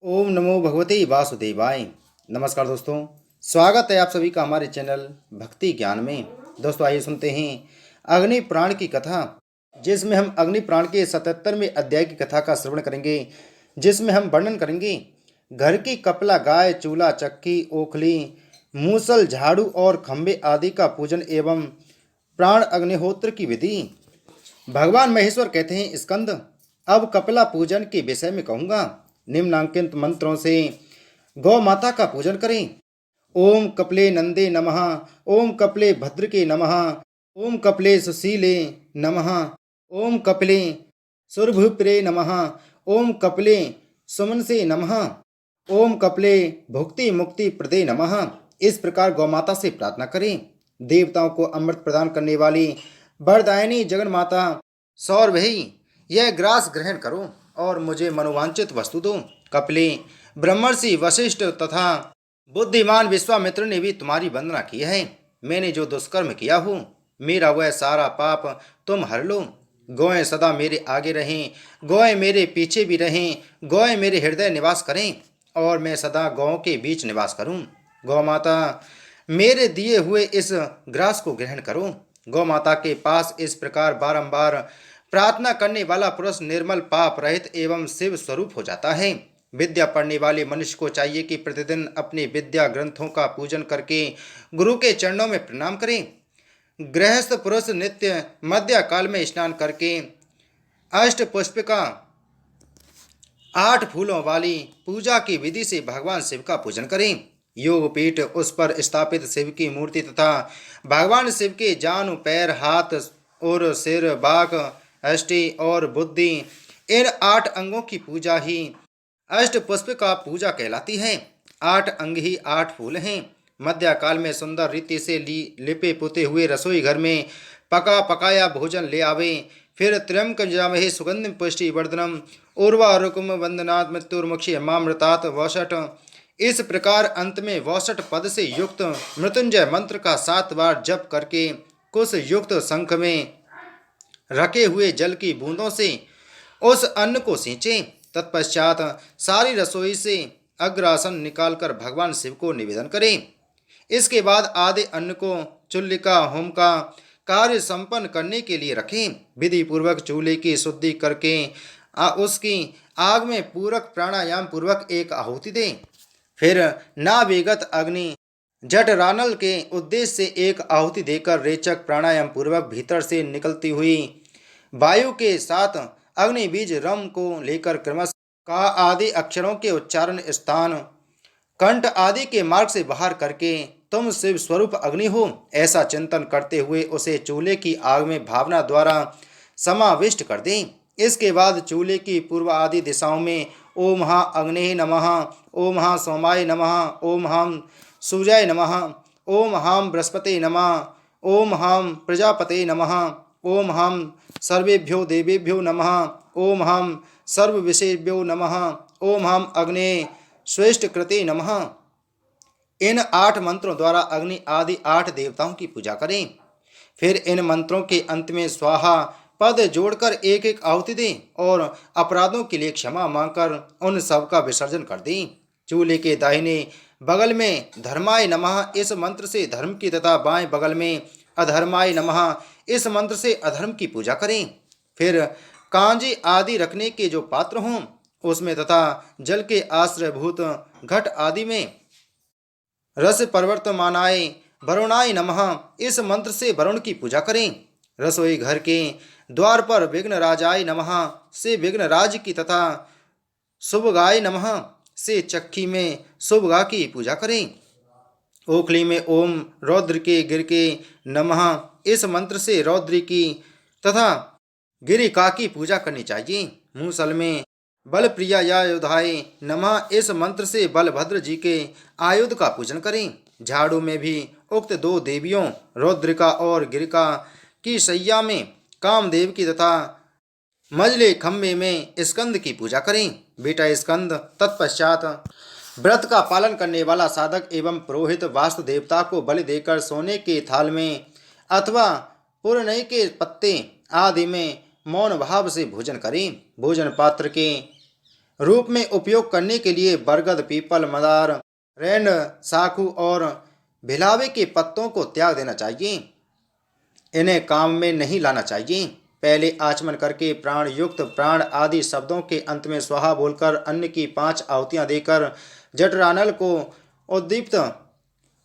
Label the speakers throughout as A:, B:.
A: ओम नमो भगवते वासुदेवाय। नमस्कार दोस्तों, स्वागत है आप सभी का हमारे चैनल भक्ति ज्ञान में। दोस्तों आइए सुनते हैं अग्नि पुराण की कथा, जिसमें हम अग्नि पुराण के 77वें अध्याय की कथा का श्रवण करेंगे, जिसमें हम वर्णन करेंगे घर की कपला, गाय, चूल्हा, चक्की, ओखली, मूसल, झाड़ू और खंबे आदि का पूजन एवं प्राण अग्निहोत्र की विधि। भगवान महेश्वर कहते हैं, स्कंद, अब कपिला पूजन के विषय में कहूंगा। निम्नांकित मंत्रों से गौ माता का पूजन करें। ओम कपिले नंदे नमः, ओम कपिले भद्रके नमः, ओम कपिले सुशीले नमः, ओम कपिले सुरभुप्रे नमः, ओम कपिले सुमनसे नमः, ओम कपिले भुक्ति मुक्ति प्रदे नमः। इस प्रकार गौ माता से प्रार्थना करें। देवताओं को अमृत प्रदान करने वाली वरदायिनी जगन माता सौरभई, यह ग्रास ग्रहण करो और मुझे मनोवांछित वस्तु दो। कपिले, ब्रह्मर्षि वशिष्ठ तथा बुद्धिमान विश्वामित्र ने भी तुम्हारी वंदना की है। मैंने जो दुष्कर्म किया हूँ, मेरा वह सारा पाप तुम हर लो। गौएं सदा मेरे आगे रहें, गौएं मेरे पीछे भी रहें, गौएं मेरे हृदय निवास करें और मैं सदा गौओं के बीच निवास करूं। गौ माता, मेरे दिए हुए इस ग्रास को ग्रहण करो। गौ माता के पास इस प्रकार बारंबार प्रार्थना करने वाला पुरुष निर्मल, पाप रहित एवं शिव स्वरूप हो जाता है। विद्या पढ़ने वाले मनुष्य को चाहिए कि प्रतिदिन अपने विद्या ग्रंथों का पूजन करके गुरु के चरणों में प्रणाम करें। गृहस्थ पुरुष नित्य मध्य काल में स्नान करके अष्ट पुष्प का 8 फूलों वाली पूजा की विधि से भगवान शिव का पूजन करें। योगपीठ, उस पर स्थापित शिव की मूर्ति तथा भगवान शिव के जानु, पैर, हाथ और सिर, बाक, अष्टि और बुद्धि, इन 8 अंगों की पूजा ही अष्ट पुष्प का पूजा कहलाती है। 8 अंग ही 8 फूल हैं। मध्य काल में सुंदर रीति से लिपे पुते हुए रसोई घर में पका पकाया भोजन ले आवे। फिर त्र्यंबक जामहे सुगंधिम पुष्टि वर्धनम उर्वारुकम वंदनात् मृत्युर्मुक्षी मामृतात वौषट। इस प्रकार अंत में वौषट पद से युक्त मृत्युंजय मंत्र का 7 बार जप करके कुश युक्त शंख में रखे हुए जल की बूंदों से उस अन्न को सींचें। तत्पश्चात सारी रसोई से अग्रासन निकालकर भगवान शिव को निवेदन करें। इसके बाद आधे अन्न को चुल्लिका होम का कार्य संपन्न करने के लिए रखें। विधि पूर्वक चूल्हे की शुद्धि करके उसकी आग में पूरक प्राणायाम पूर्वक एक आहुति दें। फिर नाभिगत अग्नि जठरानल के उद्देश्य से एक आहुति देकर रेचक प्राणायाम पूर्वक भीतर से निकलती हुई वायु के साथ अग्नि बीज रम को लेकर क्रमश का आदि अक्षरों के उच्चारण स्थान कंठ आदि के मार्ग से बाहर करके तुम शिव स्वरूप अग्नि हो, ऐसा चिंतन करते हुए उसे चूल्हे की आग में भावना द्वारा समाविष्ट कर दें। इसके बाद चूल्हे की पूर्व आदि दिशाओं में ओम हा अग्ने नमः, ओम हा सोमाय नमः, ओम हाम सूर्याय नमः, ओम हाम बृहस्पते नमः, ओम हाम प्रजापते नमः, ओम हम सर्वेभ्यो देवेभ्यो नमः, ओम हम सर्वविषयेभ्यो नमः, ओम हम अग्ने श्रेष्ठ कृते नमः। इन 8 मंत्रों द्वारा अग्नि आदि 8 देवताओं की पूजा करें। फिर इन मंत्रों के अंत में स्वाहा पद जोड़कर एक एक आहुति दें और अपराधों के लिए क्षमा मांगकर उन सब का विसर्जन कर दें। चूल्हे के दाहिने बगल में धर्माय नमः इस मंत्र से धर्म की तथा बाएं बगल में अधर्माय नमः इस मंत्र से अधर्म की पूजा करें। फिर कांजी आदि रखने के जो पात्र हों उसमें तथा जल के आश्रयभूत घट आदि में रस परिवर्तमानाय वरुणाय नमः इस मंत्र से वरुण की पूजा करें। रसोई घर के द्वार पर विघ्नराजाय नमः से विघ्नराज की तथा शुभगाय नमः से चक्की में शुभगा की पूजा करें। ओखली में ओम रौद्र के गिर के नमः इस मंत्र से रौद्र की तथा गिरिका की पूजा करनी चाहिए। मूसल में बल प्रियायुधाय नमः इस मंत्र से बलभद्र जी के आयुध का पूजन करें। झाड़ू में भी उक्त 2 देवियों रौद्रिका और गिरिका की सैया में कामदेव की तथा मजले खम्भे में स्कंद की पूजा करें। बेटा स्कंद, तत्पश्चात व्रत का पालन करने वाला साधक एवं पुरोहित वास्तु देवता को बलि देकर सोने के थाल में अथवा पुरनई के पत्ते आदि में मौन भाव से भोजन करें। भोजन पात्र के रूप में उपयोग करने के लिए बरगद, पीपल, मदार, रेंड, साखू और भिलावे के पत्तों को त्याग देना चाहिए। इन्हें काम में नहीं लाना चाहिए। पहले आचमन करके प्राण युक्त प्राण आदि शब्दों के अंत में स्वाहा बोलकर अन्न की 5 आहुतियां देकर जठरानल को उद्दीप्त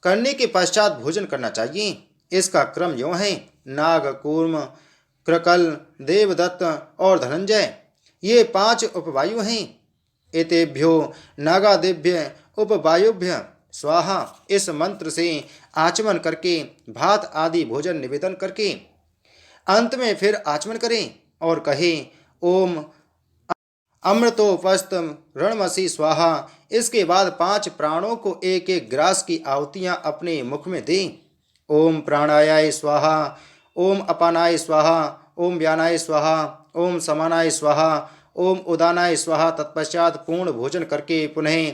A: करने के पश्चात भोजन करना चाहिए। इसका क्रम यूं है: नाग, कूर्म, क्रकल, देवदत्त और धनंजय, ये 5 उपवायु हैं। एतेभ्यो नागादिभ्य उपवायुभ्य स्वाहा। इस मंत्र से आचमन करके भात आदि भोजन निवेदन करके अंत में फिर आचमन करें और कहें ओम अमृतोपस्थ रणमसी स्वाहा। इसके बाद 5 प्राणों को एक एक ग्रास की आहुतियां अपने मुख में दें। ओम प्राणायाय स्वाहा, ओम अपानाय स्वाहा, ओम व्यानाय स्वाहा, ओम समानाय स्वाहा, ओम उदानाय स्वाहा। तत्पश्चात पूर्ण भोजन करके पुनः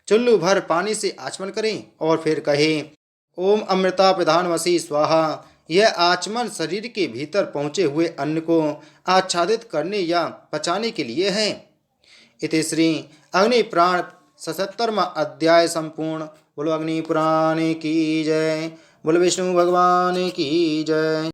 A: चुल्लू भर पानी से आचमन करें और फिर कहें ओम अमृता प्रधानमसी स्वाहा। यह आचमन शरीर के भीतर पहुँचे हुए अन्न को आच्छादित करने या पचाने के लिए है। इति श्री अग्नि पुराण 77वां अध्याय संपूर्ण। बोलो अग्नि पुराण की जय। बोलो विष्णु भगवान की जय।